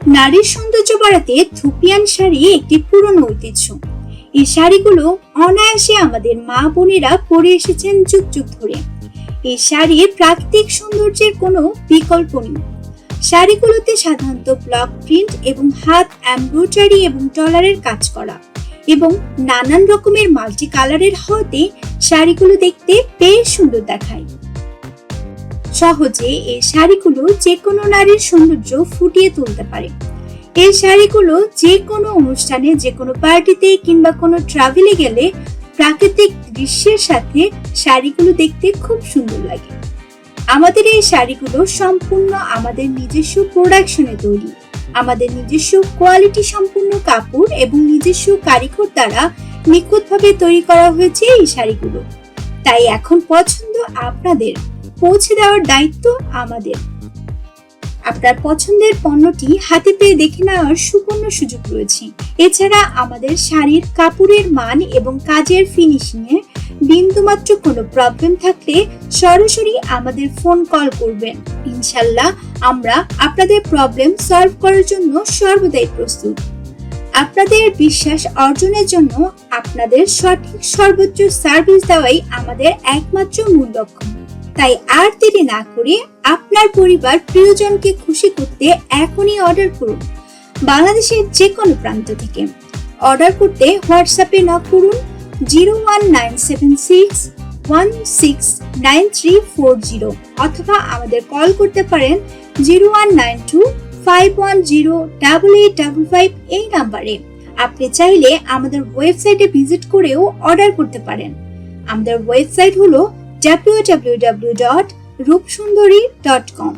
নারীর সৌন্দর্য বাড়াতে থুপিয়ান শাড়ি একটি পুরনো ঐতিহ্য। এই শাড়িগুলো অনায়াসে আমাদের মা বোনেরা পরে এসেছেন যুগ যুগ ধরে। এই শাড়ির প্রাকৃতিক সৌন্দর্যের কোনো বিকল্প নেই। শাড়িগুলোতে সাধারণত ব্লক প্রিন্ট এবং হাত এমব্রয়ডারি এবং ডলারের কাজ করা এবং নানান রকমের মাল্টি কালারের হওয়াতে শাড়িগুলো দেখতে বেশ সুন্দর দেখায়। সহজে এই শাড়িগুলো যে কোনো নারীর সৌন্দর্য ফুটিয়ে তুলতে পারে। এই শাড়িগুলো যে কোনো অনুষ্ঠানে, যে কোনো পার্টিতে কিংবা কোনো ট্রাভেলে গেলে প্রাকৃতিক দৃশ্যের সাথে শাড়িগুলো দেখতে খুব সুন্দর লাগে। আমাদের এই শাড়িগুলো সম্পূর্ণ আমাদের নিজস্ব প্রোডাকশনে তৈরি। আমাদের নিজস্ব কোয়ালিটি সম্পূর্ণ কাপড় এবং নিজস্ব কারিগর দ্বারা নিখুঁতভাবে তৈরি করা হয়েছে এই শাড়িগুলো। তাই এখন পছন্দ আপনাদের, পৌঁছে দেওয়ার দায়িত্ব আমাদের। আপনার পছন্দের পণ্যটি হাতে পেয়ে দেখে নেওয়ার সুবর্ণ সুযোগ রয়েছে। এছাড়া আমাদের শাড়ির কাপড়ের মান এবং কাজের ফিনিশিং এ বিন্দুমাত্র কোনো প্রবলেম থাকলে সরাসরি আমাদের ফোন কল করবেন। ইনশাআল্লাহ আমরা আপনাদের প্রবলেম সলভ করার জন্য সর্বদাই প্রস্তুত। আপনাদের বিশ্বাস অর্জনের জন্য আপনাদের সঠিক সর্বোচ্চ সার্ভিস দেওয়াই আমাদের একমাত্র মূল লক্ষ্য। তাই আর দেরি না করে আপনার পরিবার প্রিয়জনকে খুশি করতে এখনই অর্ডার করুন। বাংলাদেশের যে কোনো প্রান্ত থেকে অর্ডার করতে হোয়াটসঅ্যাপে নক করুন 01976169340 অথবা আমাদের কল করতে পারেন 0192510885 এই নাম্বারে। আপনি চাইলে আমাদের ওয়েবসাইটে ভিজিট করেও অর্ডার করতে পারেন। আমাদের ওয়েবসাইট হলো www.rupsundari.com।